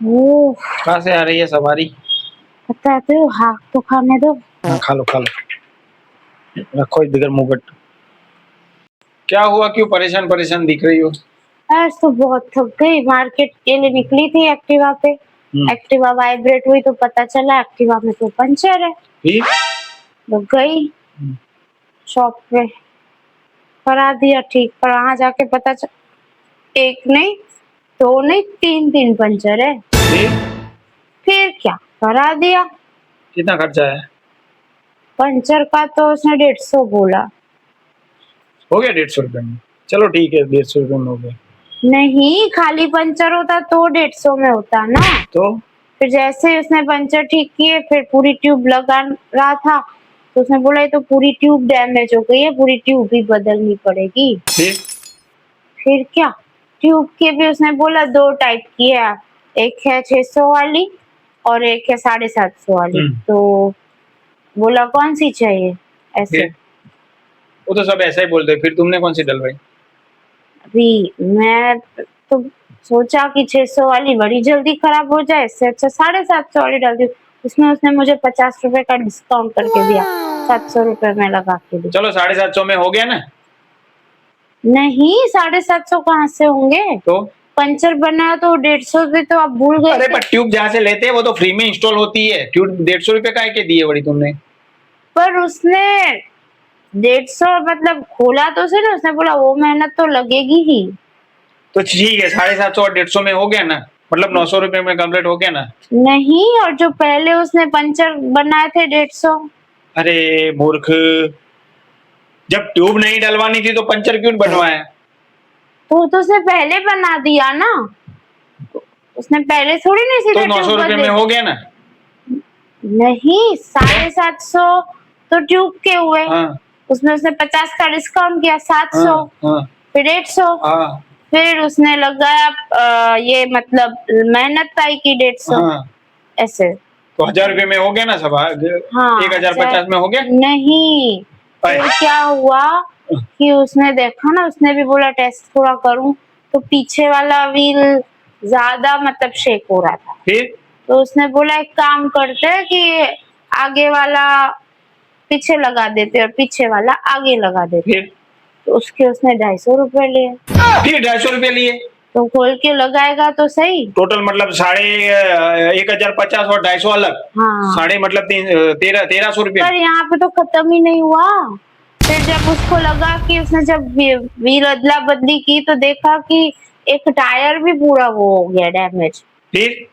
वो कहाँ से आ रही है सवारी? बताते हो, हाँ तो खाने दो। हाँ, खा लो खा लो, रखो इधर मुंह। क्या हुआ, क्यों परेशान परेशान दिख रही हो? आज तो बहुत थक गई, मार्केट के लिए निकली थी एक्टिवा पे। एक्टिवा वाइब्रेट हुई तो पता चला एक्टिवा में तो पंचर है। फिर? तो गई शॉप पे, करा दिया ठीक, पर वहां जाके पता चला एक नहीं, दो नहीं, तीन तीन पंचर है। फिर क्या, करा दिया। कितना खर्चा है? पंचर का तो उसने 150 बोला। हो गया 150 में? चलो ठीक है, 150 में हो गया। नहीं, खाली पंचर होता तो 150 में होता ना। तो फिर जैसे ही उसने पंचर ठीक किए, फिर पूरी ट्यूब लगा रहा था तो उसने बोला ये तो पूरी ट्यूब डैमेज हो गई है, पूरी ट्यूब भी बदलनी पड़ेगी। फिर क्या, ट्यूब के भी उसने बोला दो टाइप की है, एक है 600 वाली और एक है 750 वाली। तो बोला कौन सी चाहिए ऐसे। वो तो सब ऐसा ही बोलते हैं, फिर तुमने कौन सी डलवाई? अभी मैं तो सोचा कि 600 वाली बड़ी जल्दी खराब हो जाए, इससे अच्छा 750 वाली डाल दी। उसमें उसने मुझे 50 रुपए का डिस्काउंट करके दिया, 700 रुपए में लगा के दिया। चलो 750 में हो गया ना? नहीं, 750 कहाँ से होंगे? तो पंचर बना तो 150 भी तो आप भूल गए। अरे पर ट्यूब जहाँ से लेते हैं वो तो फ्री में इंस्टॉल होती है, ट्यूब 150 रुपए का के दिए बड़ी तुमने? पर उसने 150 मतलब खोला तो से ना, उसने बोला वो मेहनत तो लगेगी ही। तो ठीक है, 750 और 150 में हो गया ना, मतलब 900 रुपए में कम्प्लीट हो गया ना? नहीं, और जो पहले उसने पंचर बनाए थे 150। अरे मूर्ख, जब ट्यूब नहीं डलवानी थी तो पंचर क्यों बनवाया? तो उसने पहले बना दिया ना, उसने पहले थोड़ी नहीं सीधे तो 900 रुपए में हो गया ना? नहीं, 750 तो ट्यूब के हुए। हाँ। उसमें उसने 50 का डिस्काउंट किया, 700। हाँ। फिर 150। हाँ। फिर उसने लगाया ये मतलब मेहनत आई की 150। हाँ। ऐसे तो 1000 रुपए में हो गया ना सब? हाँ, 1050 में हो गया? नहीं, फिर क्या हुआ कि उसने देखा ना, उसने भी बोला टेस्ट थोड़ा करूं, तो पीछे वाला व्हील ज्यादा मतलब शेक हो रहा था। फिर तो उसने बोला एक काम करते हैं कि आगे वाला पीछे लगा देते और पीछे वाला आगे लगा देते। फिर तो उसके उसने 250 रुपए लिए। फिर 250 रुपए लिए? तो खोल के लगाएगा तो सही। टोटल मतलब 1050 और 250 अलग। हाँ, साढ़े मतलब 1300 रुपए। पर यहाँ पे तो खत्म ही नहीं हुआ। फिर जब उसको लगा कि उसने जब व्हील अदला बदली की तो देखा कि एक टायर भी पूरा वो हो गया डैमेज। फिर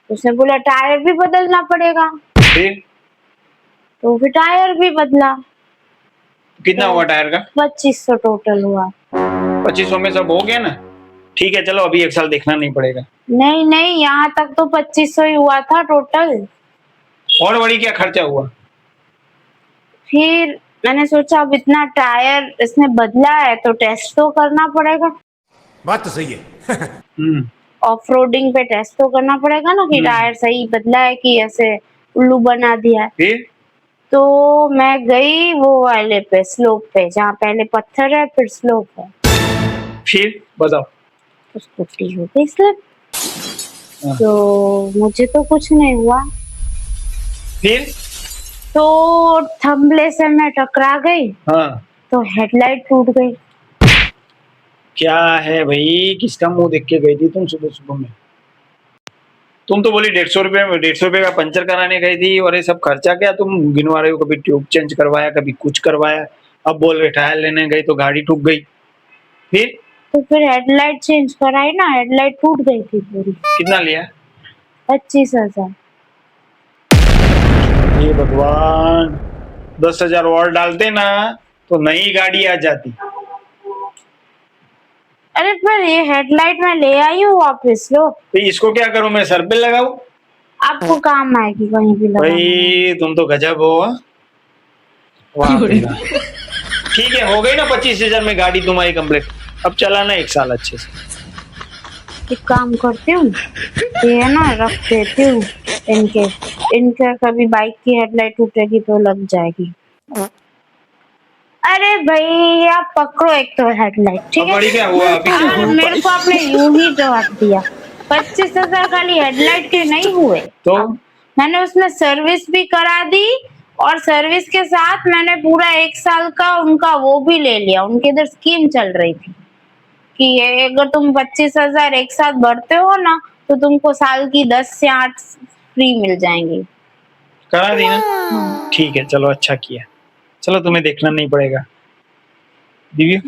उसने बोला टायर भी बदलना पड़ेगा। फिर तो फिर टायर भी बदला। कितना हुआ टायर का? 2500 टोटल हुआ। 2500 में सब हो गया ना? ठीक है, चलो अभी एक साल देखना नहीं पड़ेगा। नहीं नहीं, यहाँ तक तो 2500 ही हुआ था टोटल। और बड़ी क्या खर्चा हुआ? फिर मैंने सोचा अब इतना टायर इसने बदला है तो टेस्ट तो करना पड़ेगा। बात तो सही है। ऑफ रोडिंग पे टेस्ट तो करना पड़ेगा ना कि टायर सही बदला है कि ऐसे उल्लू बना दिया है। फिर तो मैं गई वो वाले पे, स्लोप पे, जहाँ पहले पत्थर है फिर स्लोप है। फिर बताओ। तो स्कूटी हो गई स्लिप। तो मुझे तो कुछ नहीं हुआ। फिर तो थंबले से मैं टकरा गई। हाँ, तो हेडलाइट टूट गई। क्या है भाई, किसका मुंह देख के गई थी तुम सुबह सुबह में? तुम तो बोली 150 रुपए का पंचर कराने गई थी, और ये सब खर्चा क्या तुम गिनवा रहे हो? कभी ट्यूब चेंज करवाया, कभी कुछ करवाया, अब बोल रहे टायर लेने गई तो गाड़ी ठुक गई। फिर तो फिर हेडलाइट चेंज कराई ना, हेडलाइट टूट गई थी पूरी। कितना लिया? 25,000। ये भगवान, 10,000 और डालते ना तो नई गाड़ी आ जाती। अरे पर ये हेडलाइट मैं ले आई हूँ वापस, लो। तो इसको क्या करूं, मैं सर पे लगाऊं? आपको काम आएगी कहीं भी लगाने। भाई तुम तो गजब हो। वाह बेटा। ठीक है, हो गई ना 25,000 में गाड़ी तुम्हारी कंप्लीट। अब चलाना एक साल अच्छे से। एक काम करती हूँ, ये है ना रख देती हूँ इनके कभी बाइक की हेडलाइट टूटेगी तो लग जाएगी। अरे भाई आप पकड़ो एक तो हेडलाइट, ठीक है? बड़ी क्या हुआ अभी? मेरे को आपने यूं ही जवाब दिया। 25,000 खाली हेडलाइट के नहीं हुए, तो मैंने उसमें सर्विस भी करा दी और सर्विस के साथ मैंने पूरा 1 साल का उनका वो भी ले लिया। उनके इधर स्कीम चल रही थी कि अगर तुम 25,000 एक साथ भरते हो ना तो तुमको साल की 10 से 8 फ्री मिल जाएंगी। करा दी ना? ठीक है, चलो अच्छा किया। चलो तुम्हें देखना नहीं पड़ेगा दिव्या।